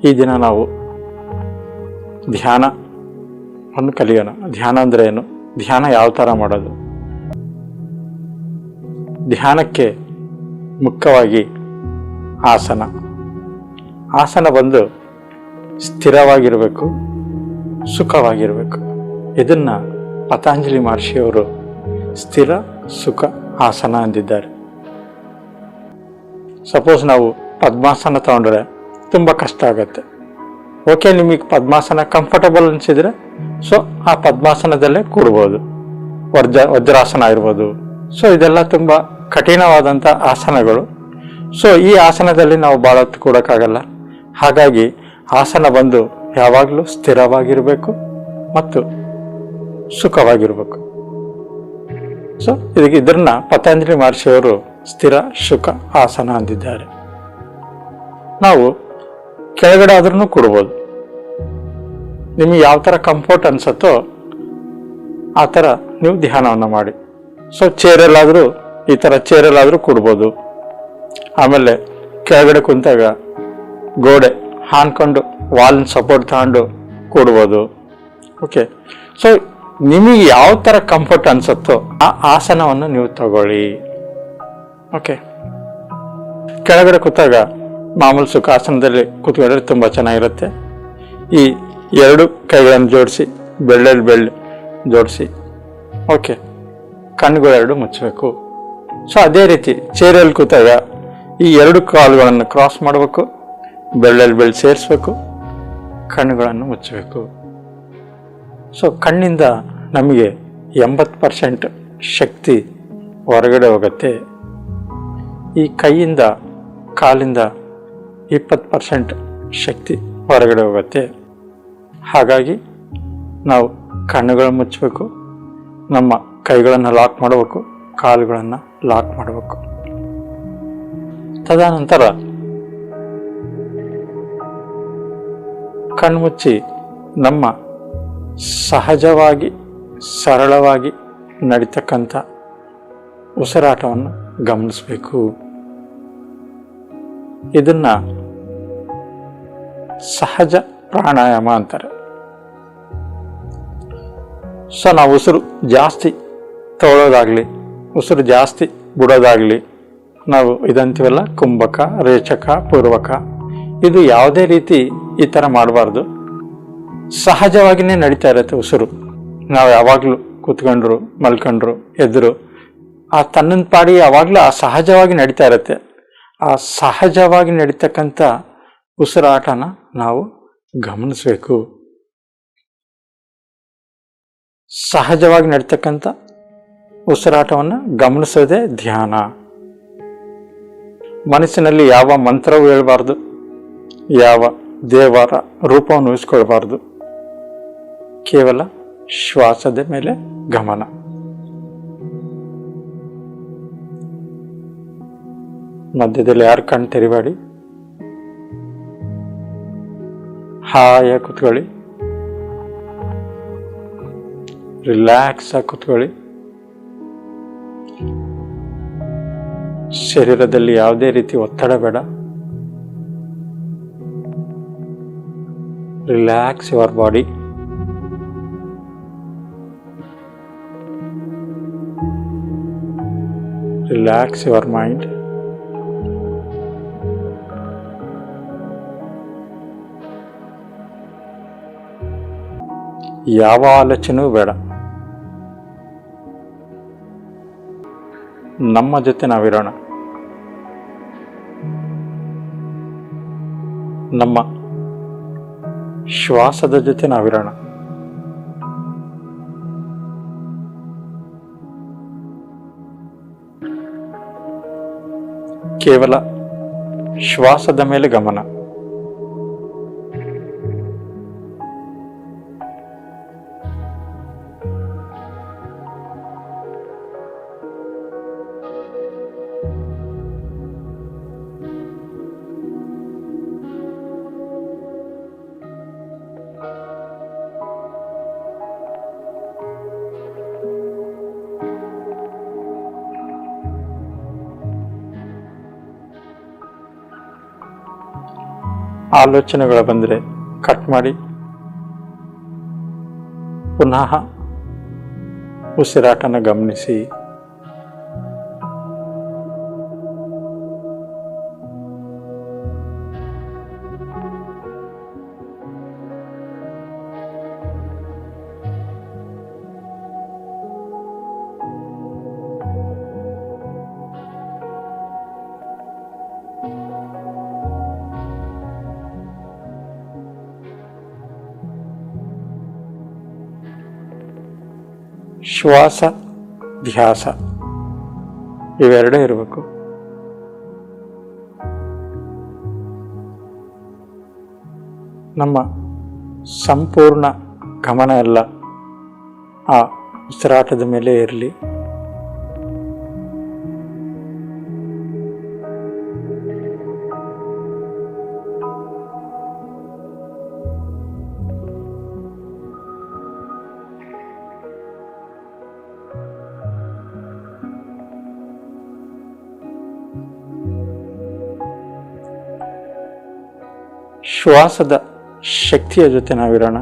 ಈ ದಿನ ನಾವು ಧ್ಯಾನವನ್ನು ಕಲಿಯೋಣ. ಧ್ಯಾನ ಅಂದರೆ ಏನು, ಧ್ಯಾನ ಯಾವ ಥರ ಮಾಡೋದು. ಧ್ಯಾನಕ್ಕೆ ಮುಖ್ಯವಾಗಿ ಆಸನ ಬಂದು ಸ್ಥಿರವಾಗಿರಬೇಕು, ಸುಖವಾಗಿರಬೇಕು. ಇದನ್ನು ಪತಂಜಲಿ ಮಹರ್ಷಿಯವರು ಸ್ಥಿರ ಸುಖ ಆಸನ ಅಂದಿದ್ದಾರೆ. ಸಪೋಸ್ ನಾವು ಪದ್ಮಾಸನ ತಗೊಂಡ್ರೆ ತುಂಬ ಕಷ್ಟ ಆಗುತ್ತೆ. ಓಕೆ, ನಿಮಗೆ ಪದ್ಮಾಸನ ಕಂಫರ್ಟಬಲ್ ಅನಿಸಿದರೆ ಸೊ ಆ ಪದ್ಮಾಸನದಲ್ಲೇ ಕೂಡ್ಬೋದು. ವಜ್ರಾಸನ ಇರ್ಬೋದು. ಸೊ ಇದೆಲ್ಲ ತುಂಬ ಕಠಿಣವಾದಂಥ ಆಸನಗಳು. ಸೊ ಈ ಆಸನದಲ್ಲಿ ನಾವು ಭಾಳ ಹೊತ್ತು ಕೂಡೋಕ್ಕಾಗಲ್ಲ. ಹಾಗಾಗಿ ಆಸನ ಬಂದು ಯಾವಾಗಲೂ ಸ್ಥಿರವಾಗಿರಬೇಕು ಮತ್ತು ಸುಖವಾಗಿರಬೇಕು. ಸೊ ಇದನ್ನ ಪತಂಜಲಿ ಮಹರ್ಷಿಯವರು ಸ್ಥಿರ ಸುಖ ಆಸನ ಅಂದಿದ್ದಾರೆ. ನಾವು ಕೆಳಗಡೆ ಆದ್ರೂ ಕೊಡ್ಬೋದು. ನಿಮಗೆ ಯಾವ ಥರ ಕಂಫರ್ಟ್ ಅನ್ಸತ್ತೋ ಆ ಥರ ನೀವು ಧ್ಯಾನವನ್ನು ಮಾಡಿ. ಸೊ ಚೇರಲ್ಲಾದರೂ ಈ ಥರ ಚೇರಲ್ಲಾದರೂ ಕೊಡ್ಬೋದು. ಆಮೇಲೆ ಕೆಳಗಡೆ ಕುಂತಾಗ ಗೋಡೆ ಹಾನ್ಕೊಂಡು ವಾಲ್ನ ಸಪೋರ್ಟ್ ತಗೊಂಡು ಕೊಡ್ಬೋದು. ಓಕೆ, ಸೊ ನಿಮಗೆ ಯಾವ ಥರ ಕಂಫರ್ಟ್ ಅನ್ಸತ್ತೋ ಆ ಆಸನವನ್ನು ನೀವು ತಗೊಳ್ಳಿ. ಓಕೆ, ಕೆಳಗಡೆ ಕೂತಾಗ ಮಾಮೂಲು ಸುಖಾಸನದಲ್ಲಿ ಕೂತ್ಕೊಂಡ್ರೆ ತುಂಬ ಚೆನ್ನಾಗಿರುತ್ತೆ. ಈ ಎರಡು ಕೈಗಳನ್ನು ಜೋಡಿಸಿ ಬೆಳ್ಳ ಜೋಡಿಸಿ, ಓಕೆ, ಕಣ್ಣುಗಳೆರಡು ಮುಚ್ಚಬೇಕು. ಸೊ ಅದೇ ರೀತಿ ಚೇರಲ್ಲಿ ಕೂತಾಗ ಈ ಎರಡು ಕಾಲುಗಳನ್ನು ಕ್ರಾಸ್ ಮಾಡಬೇಕು, ಬೆಳ್ಳ ಸೇರಿಸ್ಬೇಕು, ಕಣ್ಣುಗಳನ್ನು ಮುಚ್ಚಬೇಕು. ಸೊ ಕಣ್ಣಿಂದ ನಮಗೆ 80% ಶಕ್ತಿ ಹೊರಗಡೆ ಹೋಗುತ್ತೆ. ಈ ಕೈಯಿಂದ ಕಾಲಿಂದ 20% ಶಕ್ತಿ ಹೊರಗಡೆ ಹೋಗುತ್ತೆ. ಹಾಗಾಗಿ ನಾವು ಕಣ್ಣುಗಳನ್ನು ಮುಚ್ಚಬೇಕು, ನಮ್ಮ ಕೈಗಳನ್ನು ಲಾಕ್ ಮಾಡಬೇಕು, ಕಾಲುಗಳನ್ನು ಲಾಕ್ ಮಾಡಬೇಕು. ತದನಂತರ ಕಣ್ಮುಚ್ಚಿ ನಮ್ಮ ಸಹಜವಾಗಿ ಸರಳವಾಗಿ ನಡೀತಕ್ಕಂಥ ಉಸಿರಾಟವನ್ನು ಗಮನಿಸಬೇಕು. ಇದನ್ನ ಸಹಜ ಪ್ರಾಣಾಯಾಮ ಅಂತಾರೆ. ಸೊ ನಾವು ಉಸಿರು ಜಾಸ್ತಿ ತಗೊಳ್ಳೋದಾಗ್ಲಿ, ಉಸಿರು ಜಾಸ್ತಿ ಬಿಡೋದಾಗ್ಲಿ, ನಾವು ಇದಂತೀವಲ್ಲ ಕುಂಭಕ, ರೇಚಕ, ಪೂರ್ವಕ, ಇದು ಯಾವುದೇ ರೀತಿ ಈ ಥರ ಮಾಡಬಾರ್ದು. ಸಹಜವಾಗಿಯೇ ನಡೀತಾ ಇರುತ್ತೆ ಉಸಿರು. ನಾವು ಯಾವಾಗಲೂ ಕೂತ್ಕೊಂಡ್ರು, ಮಲ್ಕೊಂಡ್ರು, ಎದ್ರು ಆ ತನ್ನಂದ ಪಾಡಿ ಯಾವಾಗಲೂ ಆ ಸಹಜವಾಗಿ ನಡೀತಾ ಇರುತ್ತೆ. ಆ ಸಹಜವಾಗಿ ನಡೀತಕ್ಕಂಥ ಉಸಿರಾಟನ ನಾವು ಗಮನಿಸಬೇಕು. ಸಹಜವಾಗಿ ನಡೀತಕ್ಕಂಥ ಉಸಿರಾಟವನ್ನು ಗಮನಿಸೋದೇ ಧ್ಯಾನ. ಮನಸ್ಸಿನಲ್ಲಿ ಯಾವ ಮಂತ್ರವೂ ಹೇಳಬಾರ್ದು, ಯಾವ ದೇವರ ರೂಪವನ್ನು ಊಹಿಸ್ಕೊಳ್ಬಾರ್ದು. ಕೇವಲ ಶ್ವಾಸದ ಮೇಲೆ ಗಮನ. ಮಧ್ಯದಲ್ಲಿ ಯಾರು ಕಣ್ಣು ತೆರಿಬೇಡಿ, ಹಾಯಾಗಿ ಕೂತ್ಕೊಳ್ಳಿ, ರಿಲ್ಯಾಕ್ಸ್ ಆಗಿ ಕೂತ್ಕೊಳ್ಳಿ. ಶರೀರದಲ್ಲಿ ಯಾವುದೇ ರೀತಿ ಒತ್ತಡ ಬೇಡ. Relax your body. Relax your mind. ಯಾವ ಆಲೋಚನೆಯೂ ಬೇಡ. ನಮ್ಮ ಜೊತೆ ನಾವಿರೋಣ. ನಮ್ಮ ಶ್ವಾಸದ ಜೊತೆ ನಾವಿರೋಣ. ಕೇವಲ ಶ್ವಾಸದ ಮೇಲೆ ಗಮನ. ಆಲೋಚನೆಗಳು ಬಂದರೆ ಕಟ್ ಮಾಡಿ ಪುನಃ ಉಸಿರಾಟನ ಗಮನಿಸಿ. ಶ್ವಾಸ ಧ್ಯಾಸ ಇವೆರಡೇ ಇರಬೇಕು. ನಮ್ಮ ಸಂಪೂರ್ಣ ಗಮನ ಎಲ್ಲ ಆ ಉಸಿರಾಟದ ಮೇಲೆ ಇರಲಿ. ಶ್ವಾಸದ ಶಕ್ತಿಯ ಜೊತೆ ನಾವಿರೋಣ.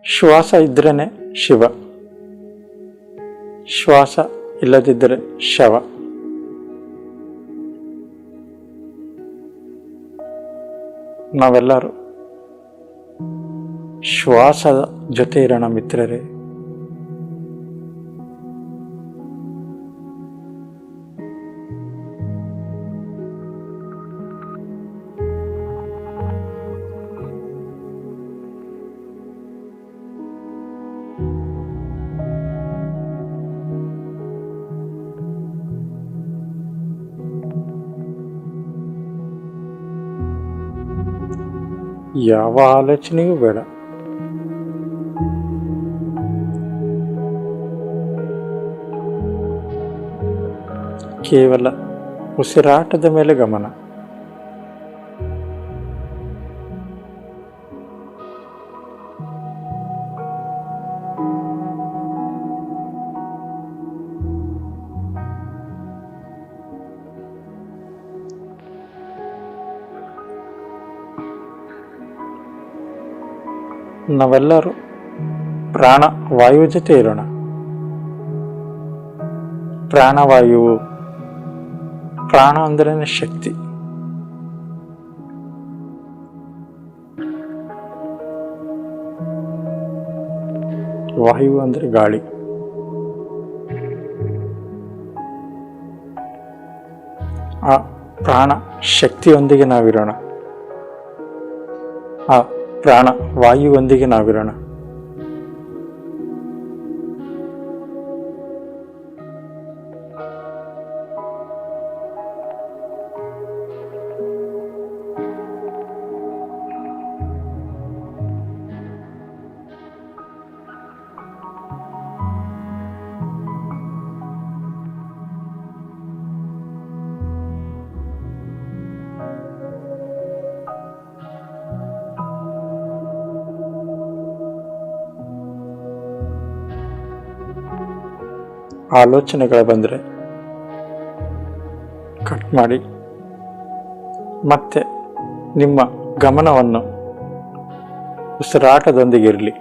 ಶ್ವಾಸ ಇದ್ರೇನೆ ಶಿವ, ಶ್ವಾಸ ಇಲ್ಲದಿದ್ದರೆ ಶವ. ನಾವೆಲ್ಲರೂ ಶ್ವಾಸದ ಜೊತೆ ಇರೋಣ ಮಿತ್ರರೇ. ಯಾವ ಆಲೋಚನೆಯೂ ಬೇಡ. ಕೇವಲ ಉಸಿರಾಟದ ಮೇಲೆ ಗಮನ. ನಾವೆಲ್ಲರೂ ಪ್ರಾಣ ವಾಯು ಜೊತೆ ಇರೋಣ. ಪ್ರಾಣವಾಯುವು, ಪ್ರಾಣ ಅಂದ್ರೆ ಶಕ್ತಿ. ವಾಯು ಅಂದ್ರೆ ಗಾಳಿ. ಆ ಪ್ರಾಣ ಶಕ್ತಿಯೊಂದಿಗೆ ನಾವಿರೋಣ. ಆ ಪ್ರಾಣ ವಾಯುವೊಂದಿಗೆ ನಾವಿರೋಣ. ಆಲೋಚನೆಗಳು ಬಂದರೆ ಕಟ್ ಮಾಡಿ ಮತ್ತೆ ನಿಮ್ಮ ಗಮನವನ್ನು ಉಸಿರಾಟದೊಂದಿಗಿರಲಿ.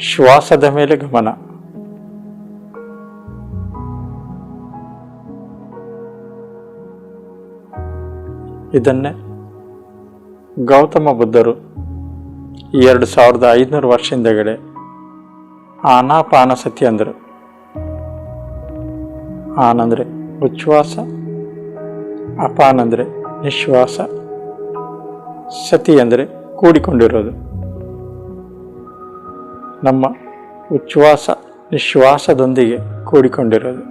ಶ್ವಾಸದ ಮೇಲೆ ಗಮನ. ಇದನ್ನೇ ಗೌತಮ ಬುದ್ಧರು 2500 ವರ್ಷ ಹಿಂದಗಡೆ ಆನಾಪಾನಸತಿ ಅಂದರು. ಆನಂದ್ರೆ ಉಚ್ಛ್ವಾಸ, ಅಪಾನ ಅಂದರೆ ನಿಶ್ವಾಸ, ಸತಿ ಅಂದರೆ ಕೂಡಿಕೊಂಡಿರೋದು. ನಮ್ಮ ಉಚ್ಛ್ವಾಸ ನಿಶ್ವಾಸದೊಂದಿಗೆ ಕೂಡಿಕೊಂಡಿರೋದು.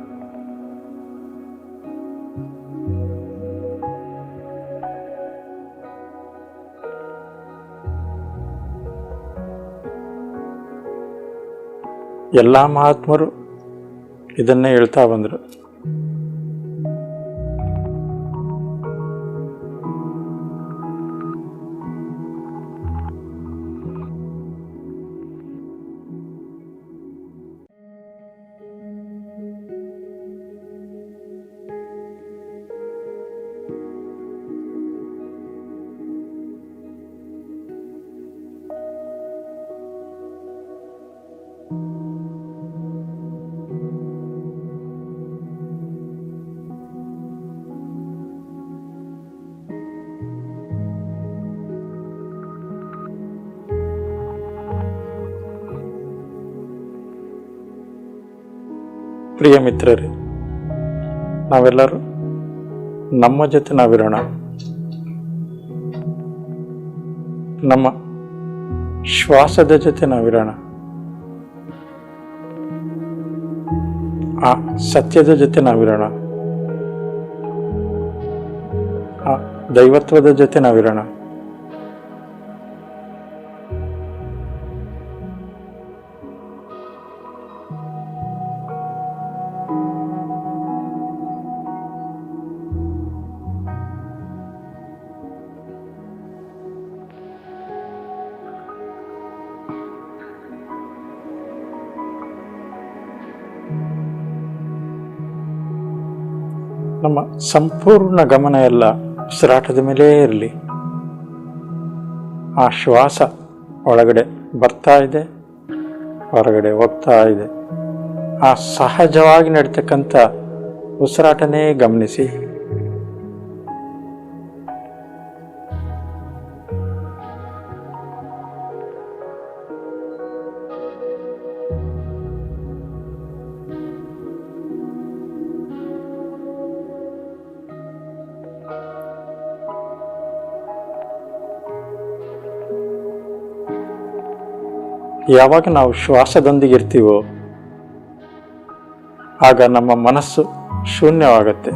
ಎಲ್ಲ ಮಹಾತ್ಮರು ಇದನ್ನೇ ಹೇಳ್ತಾ ಬಂದರು. ಪ್ರಿಯ ಮಿತ್ರರೇ, ನಾವೆಲ್ಲರೂ ನಮ್ಮ ಜೊತೆ ನಾವಿರೋಣ. ನಮ್ಮ ಶ್ವಾಸದ ಜೊತೆ ನಾವಿರೋಣ. ಆ ಸತ್ಯದ ಜೊತೆ ನಾವಿರೋಣ. ಆ ದೈವತ್ವದ ಜೊತೆ ನಾವಿರೋಣ. ನಮ್ಮ ಸಂಪೂರ್ಣ ಗಮನ ಎಲ್ಲ ಉಸಿರಾಟದ ಮೇಲೆ ಇರಲಿ. ಆ ಶ್ವಾಸ ಒಳಗಡೆ ಬರ್ತಾ ಇದೆ, ಹೊರಗಡೆ ಹೋಗ್ತಾ ಇದೆ. ಆ ಸಹಜವಾಗಿ ನಡೀತಕ್ಕಂಥ ಉಸಿರಾಟನೇ ಗಮನಿಸಿ. ಯಾವಾಗ ನಾವು ಶ್ವಾಸದೊಂದಿಗೆ ಇರ್ತೀವೋ ಆಗ ನಮ್ಮ ಮನಸ್ಸು ಶೂನ್ಯವಾಗತ್ತೆ.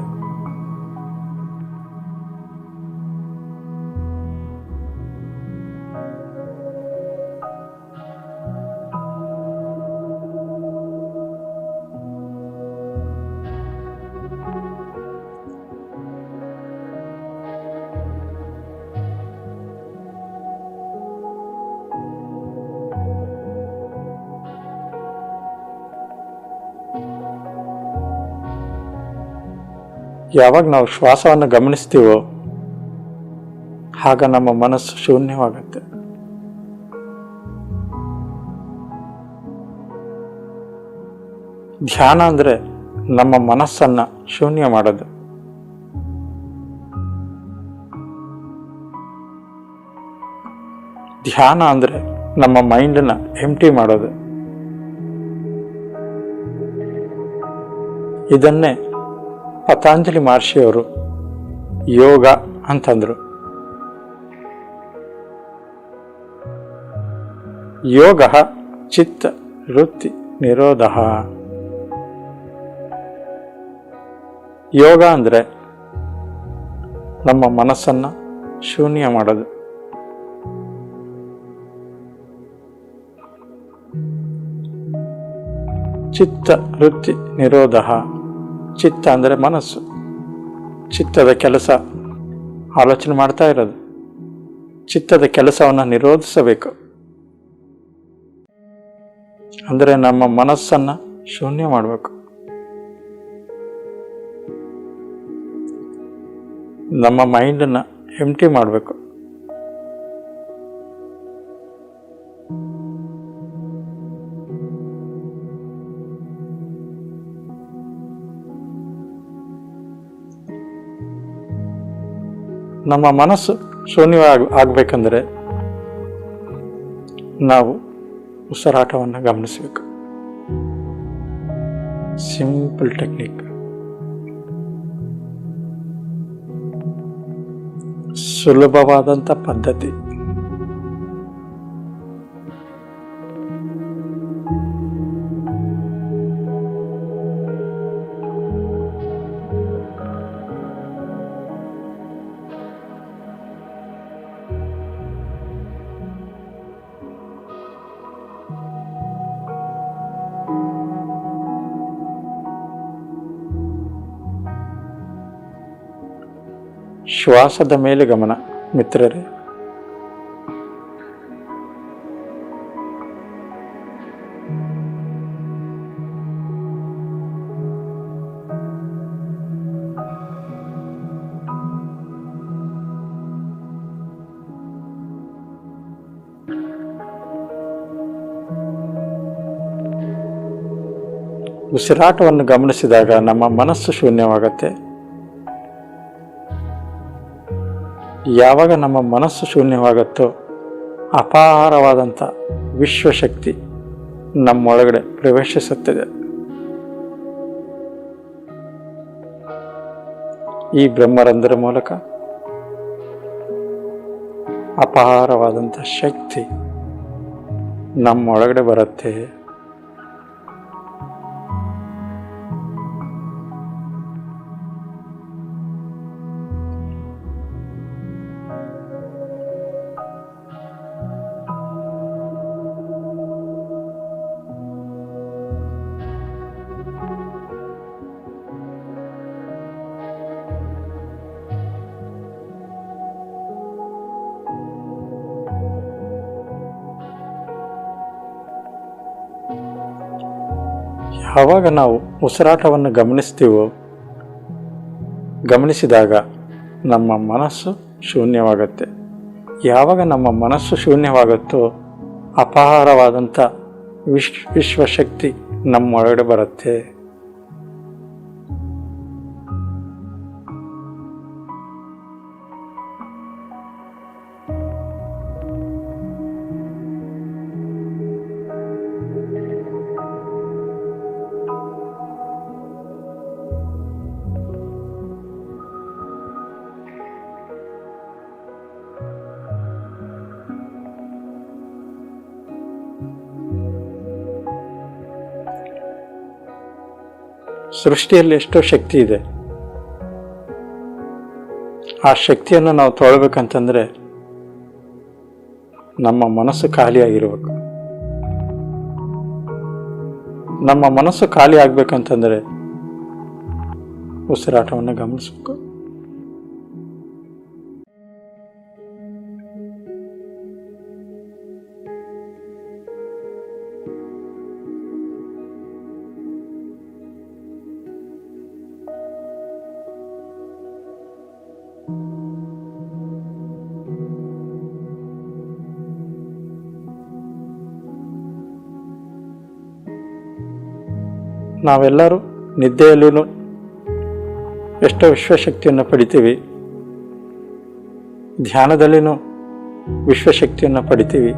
ಯಾವಾಗ ನಾವು ಶ್ವಾಸವನ್ನು ಗಮನಿಸ್ತೀವೋ ಆಗ ನಮ್ಮ ಮನಸ್ಸು ಶೂನ್ಯವಾಗುತ್ತೆ. ಧ್ಯಾನ ಅಂದರೆ ನಮ್ಮ ಮನಸ್ಸನ್ನು ಶೂನ್ಯ ಮಾಡೋದು. ಧ್ಯಾನ ಅಂದರೆ ನಮ್ಮ ಮೈಂಡನ್ನು ಎಂಪ್ಟಿ ಮಾಡೋದು. ಇದನ್ನೇ ಪತಂಜಲಿ ಮಹರ್ಷಿಯವರು ಯೋಗ ಅಂತಂದರು. ಯೋಗ ಚಿತ್ತ ವೃತ್ತಿ ನಿರೋಧ. ಯೋಗ ಅಂದರೆ ನಮ್ಮ ಮನಸ್ಸನ್ನು ಶೂನ್ಯ ಮಾಡೋದು. ಚಿತ್ತ ವೃತ್ತಿ ನಿರೋಧ. ಚಿತ್ತ ಅಂದರೆ ಮನಸ್ಸು. ಚಿತ್ತದ ಕೆಲಸ ಆಲೋಚನೆ ಮಾಡ್ತಾ ಇರೋದು. ಚಿತ್ತದ ಕೆಲಸವನ್ನು ನಿರೋಧಿಸಬೇಕು. ಅಂದರೆ ನಮ್ಮ ಮನಸ್ಸನ್ನು ಶೂನ್ಯ ಮಾಡಬೇಕು. ನಮ್ಮ ಮೈಂಡನ್ನು ಎಂಪ್ಟಿ ಮಾಡಬೇಕು. ನಮ್ಮ ಮನಸ್ಸು ಶೂನ್ಯವಾಗಬೇಕಂದ್ರೆ ನಾವು ಉಸಿರಾಟವನ್ನು ಗಮನಿಸಬೇಕು. ಸಿಂಪಲ್ ಟೆಕ್ನಿಕ್, ಸುಲಭವಾದಂಥ ಪದ್ಧತಿ. ಶ್ವಾಸದ ಮೇಲೆ ಗಮನ ಮಿತ್ರರೇ. ಉಸಿರಾಟವನ್ನು ಗಮನಿಸಿದಾಗ ನಮ್ಮ ಮನಸ್ಸು ಶೂನ್ಯವಾಗುತ್ತೆ. ಯಾವಾಗ ನಮ್ಮ ಮನಸ್ಸು ಶೂನ್ಯವಾಗುತ್ತೋ ಅಪಾರವಾದಂಥ ವಿಶ್ವಶಕ್ತಿ ನಮ್ಮೊಳಗಡೆ ಪ್ರವೇಶಿಸುತ್ತದೆ. ಈ ಬ್ರಹ್ಮರಂಧ್ರ ಮೂಲಕ ಅಪಾರವಾದಂಥ ಶಕ್ತಿ ನಮ್ಮೊಳಗಡೆ ಬರುತ್ತೆ. ಯಾವಾಗ ನಾವು ಉಸಿರಾಟವನ್ನು ಗಮನಿಸಿದಾಗ ನಮ್ಮ ಮನಸ್ಸು ಶೂನ್ಯವಾಗುತ್ತೆ. ಯಾವಾಗ ನಮ್ಮ ಮನಸ್ಸು ಶೂನ್ಯವಾಗುತ್ತೋ ಅಪಾರವಾದಂಥ ವಿಶ್ವಶಕ್ತಿ ನಮ್ಮೊಳಗಡೆ ಬರುತ್ತೆ. ಸೃಷ್ಟಿಯಲ್ಲಿ ಎಷ್ಟೋ ಶಕ್ತಿ ಇದೆ. ಆ ಶಕ್ತಿಯನ್ನು ನಾವು ತೊಗೊಳ್ಬೇಕಂತಂದ್ರೆ ನಮ್ಮ ಮನಸ್ಸು ಖಾಲಿಯಾಗಿರ್ಬೇಕು. ನಮ್ಮ ಮನಸ್ಸು ಖಾಲಿ ಆಗ್ಬೇಕಂತಂದ್ರೆ ಉಸಿರಾಟವನ್ನು ಗಮನಿಸಬೇಕು. ನಾವೆಲ್ಲರೂ ನಿದ್ದೆಯಲ್ಲೂ ಎಷ್ಟೋ ವಿಶ್ವಶಕ್ತಿಯನ್ನು ಪಡಿತೀವಿ, ಧ್ಯಾನದಲ್ಲಿನೂ ವಿಶ್ವಶಕ್ತಿಯನ್ನು ಪಡಿತೀವಿ.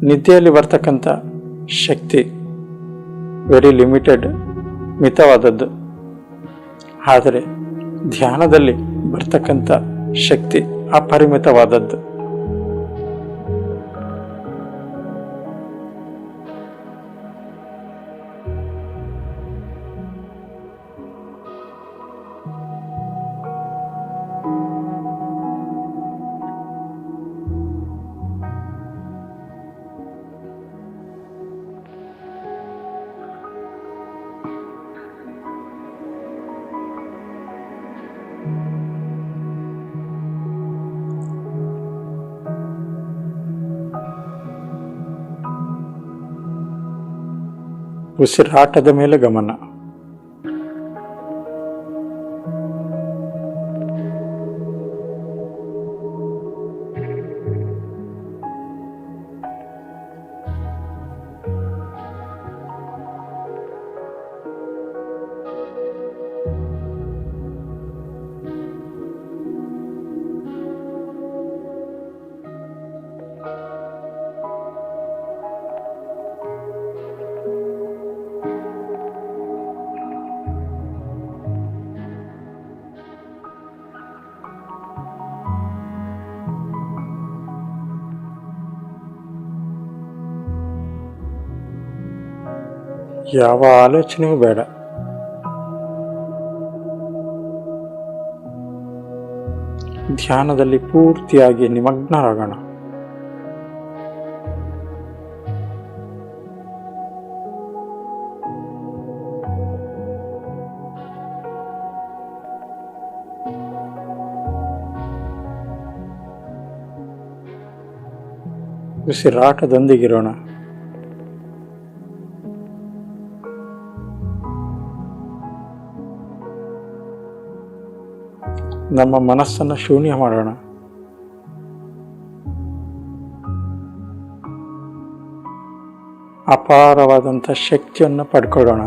ನಿದ್ದೆಯಲ್ಲಿ ಬರ್ತಕ್ಕಂಥ ಶಕ್ತಿ ವೆರಿ ಲಿಮಿಟೆಡ್, ಮಿತವಾದದ್ದು. ಆದರೆ ಧ್ಯಾನದಲ್ಲಿ ಬರ್ತಕ್ಕಂಥ ಶಕ್ತಿ ಅಪರಿಮಿತವಾದದ್ದು. ಉಸಿರಾಟದ ಮೇಲೆ ಗಮನ. ಯಾವ ಆಲೋಚನೆಯೂ ಬೇಡ. ಧ್ಯಾನದಲ್ಲಿ ಪೂರ್ತಿಯಾಗಿ ನಿಮಗ್ನರಾಗೋಣ. ಉಸಿರಾಟದೊಂದಿಗಿರೋಣ. ನಮ್ಮ ಮನಸ್ಸನ್ನು ಶೂನ್ಯ ಮಾಡೋಣ. ಅಪಾರವಾದಂಥ ಶಕ್ತಿಯನ್ನು ಪಡ್ಕೊಳ್ಳೋಣ.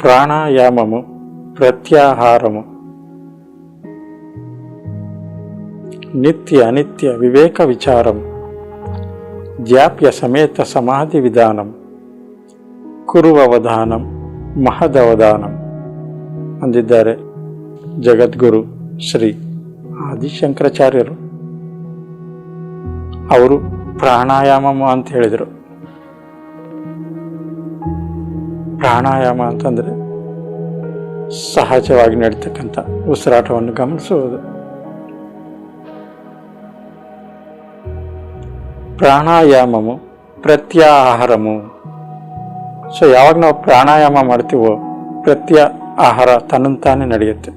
ప్రాణాయామము ప్రత్యాహారము నిత్య అనిత్య వివేక విచారం ಜ್ಞಾಪ್ಯ ಸಮೇತ ಸಮಾಧಿ ವಿಧಾನಂ ಕುರುವವಧಾನಂ ಮಹದವಧಾನಂ ಅಂದಿದ್ದಾರೆ ಜಗದ್ಗುರು ಶ್ರೀ ಆದಿಶಂಕರಾಚಾರ್ಯರು. ಅವರು ಪ್ರಾಣಾಯಾಮ ಅಂತ ಹೇಳಿದರು. ಪ್ರಾಣಾಯಾಮ ಅಂತಂದರೆ ಸಹಜವಾಗಿ ನಡೀತಕ್ಕಂಥ ಉಸಿರಾಟವನ್ನು ಗಮನಿಸುವುದು. ಪ್ರಾಣಾಯಾಮವು ಪ್ರತ್ಯಾಹಾರము. ಸೊ ಯಾವಾಗ ನಾವು ಪ್ರಾಣಾಯಾಮ ಮಾಡ್ತೀವೋ ಪ್ರತ್ಯಾಹಾರ ತನ್ನಂತಾನೆ ನಡೆಯುತ್ತೆ.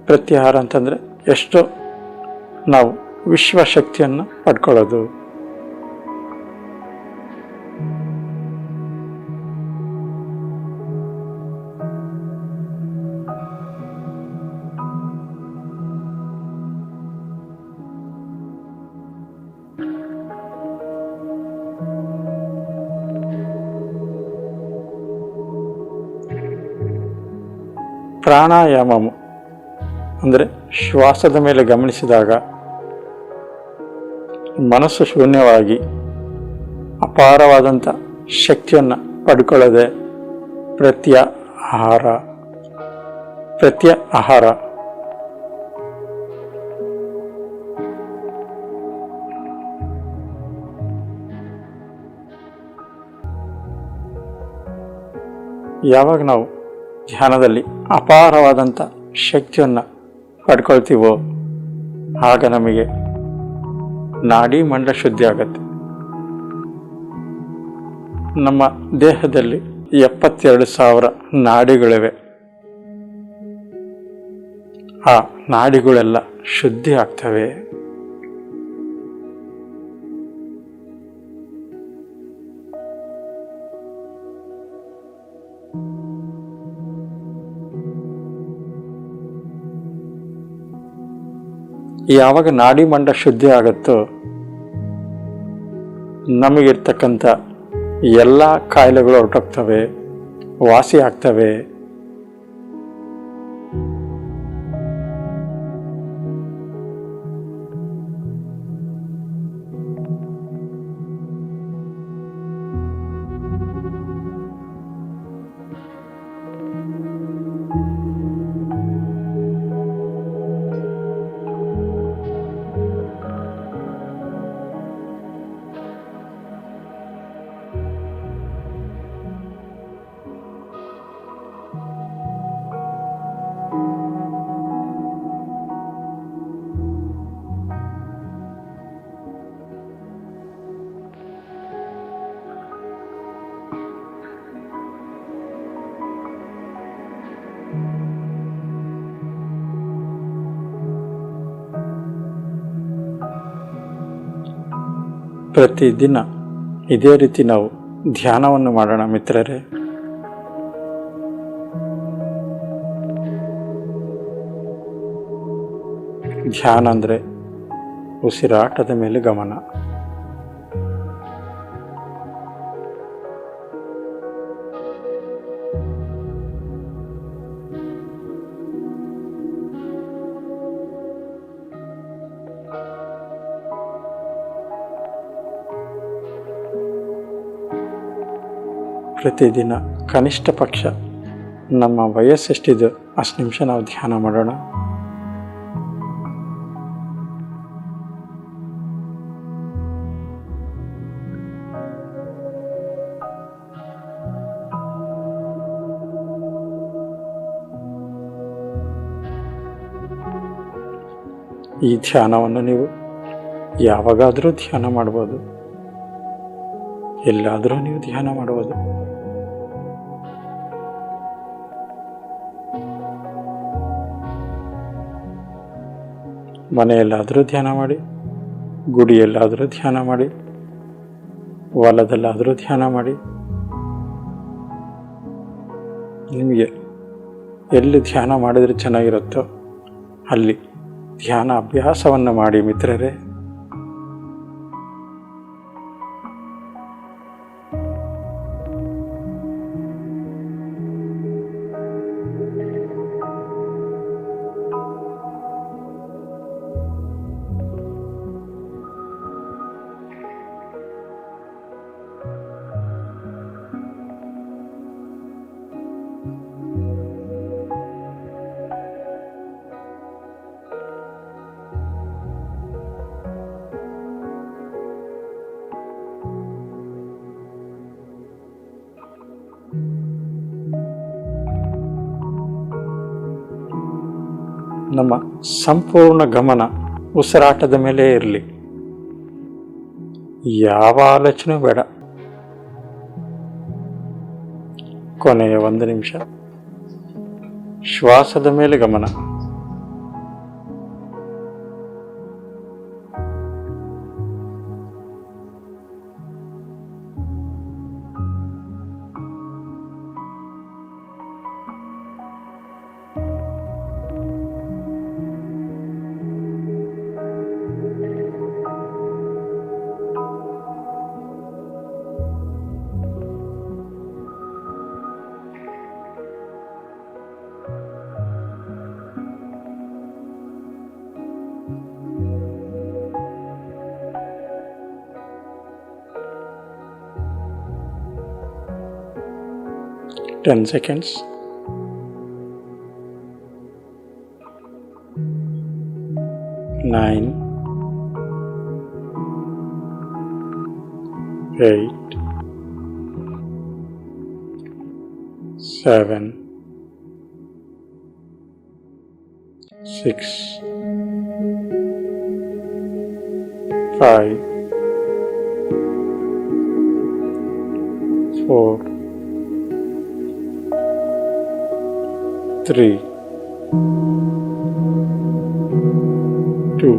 ಪ್ರತ್ಯಾಹಾರ ಅಂತಂದರೆ ಎಷ್ಟು ನಾವು ವಿಶ್ವಶಕ್ತಿಯನ್ನು ಪಡ್ಕೊಳ್ಳೋದು. ಪ್ರಾಣಾಯಾಮವು ಅಂದರೆ ಶ್ವಾಸದ ಮೇಲೆ ಗಮನಿಸಿದಾಗ ಮನಸ್ಸು ಶೂನ್ಯವಾಗಿ ಅಪಾರವಾದಂಥ ಶಕ್ತಿಯನ್ನು ಪಡ್ಕೊಳ್ಳದೆ ಪ್ರತ್ಯಾಹಾರ. ಯಾವಾಗ ನಾವು ಧ್ಯಾನದಲ್ಲಿ ಅಪಾರವಾದಂಥ ಶಕ್ತಿಯನ್ನು ಪಡ್ಕೊಳ್ತೀವೋ ಆಗ ನಮಗೆ ನಾಡಿ ಮಂಡಲ ಶುದ್ಧಿ ಆಗುತ್ತೆ. ನಮ್ಮ ದೇಹದಲ್ಲಿ 72,000 ನಾಡಿಗಳಿವೆ. ಆ ನಾಡಿಗಳೆಲ್ಲ ಶುದ್ಧಿ ಆಗ್ತವೆ. ಯಾವಾಗ ನಾಡಿ ಮಂಡ ಶುದ್ಧಿ ಆಗುತ್ತೋ ನಮಗಿರ್ತಕ್ಕಂಥ ಎಲ್ಲ ಕಾಯಿಲೆಗಳು ಹೊರಟೋಗ್ತವೆ, ವಾಸಿ ಆಗ್ತವೆ. ಪ್ರತಿದಿನ ಇದೇ ರೀತಿ ನಾವು ಧ್ಯಾನವನ್ನು ಮಾಡೋಣ ಮಿತ್ರರೇ. ಧ್ಯಾನ ಅಂದರೆ ಉಸಿರಾಟದ ಮೇಲೆ ಗಮನ. ಪ್ರತಿದಿನ ಕನಿಷ್ಠ ಪಕ್ಷ ನಮ್ಮ ವಯಸ್ಸೆಷ್ಟಿದೆ ಅಷ್ಟು ನಿಮಿಷ ನಾವು ಧ್ಯಾನ ಮಾಡೋಣ. ಈ ಧ್ಯಾನವನ್ನು ನೀವು ಯಾವಾಗಾದರೂ ಧ್ಯಾನ ಮಾಡ್ಬೋದು, ಎಲ್ಲಾದರೂ ನೀವು ಧ್ಯಾನ ಮಾಡ್ಬೋದು. ಮನೆಯಲ್ಲಾದರೂ ಧ್ಯಾನ ಮಾಡಿ, ಗುಡಿಯಲ್ಲಾದರೂ ಧ್ಯಾನ ಮಾಡಿ, ಹೊಲದಲ್ಲಾದರೂ ಧ್ಯಾನ ಮಾಡಿ. ನಿಮಗೆ ಎಲ್ಲಿ ಧ್ಯಾನ ಮಾಡಿದರೆ ಚೆನ್ನಾಗಿರುತ್ತೋ ಅಲ್ಲಿ ಧ್ಯಾನ ಅಭ್ಯಾಸವನ್ನು ಮಾಡಿ ಮಿತ್ರರೇ. ನಮ್ಮ ಸಂಪೂರ್ಣ ಗಮನ ಉಸಿರಾಟದ ಮೇಲೆ ಇರಲಿ. ಯಾವ ಆಲೋಚನೆ ಬೇಡ. ಕೊನೆಯ 1 ನಿಮಿಷ ಶ್ವಾಸದ ಮೇಲೆ ಗಮನ. Ten seconds. 9, 8, 7, 6, 5, 4, 3, 2,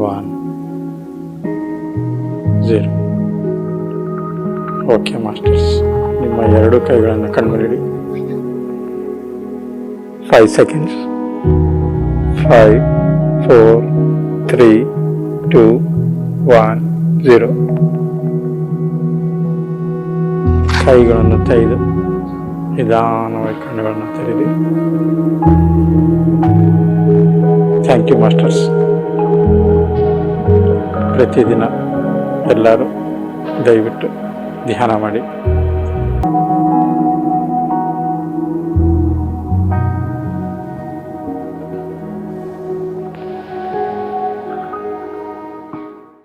1, 0. ಓಕೆ ಮಾಸ್ಟರ್ಸ್, ನಿಮ್ಮ 2 ಕೈಗಳನ್ನು ಕಣ್ಮರಿಡಿ. 5 seconds. 5, 4, 3, 2, 1, 0. ಕೈಗಳನ್ನು ತೆಗೆದು ನಿಧಾನವಾಗಿ ಕಣ್ಣುಗಳನ್ನು ತೆರೆದಿ. Thank you masters. ಪ್ರತಿದಿನ ಎಲ್ಲರೂ ದಯವಿಟ್ಟು ಧ್ಯಾನ ಮಾಡಿ.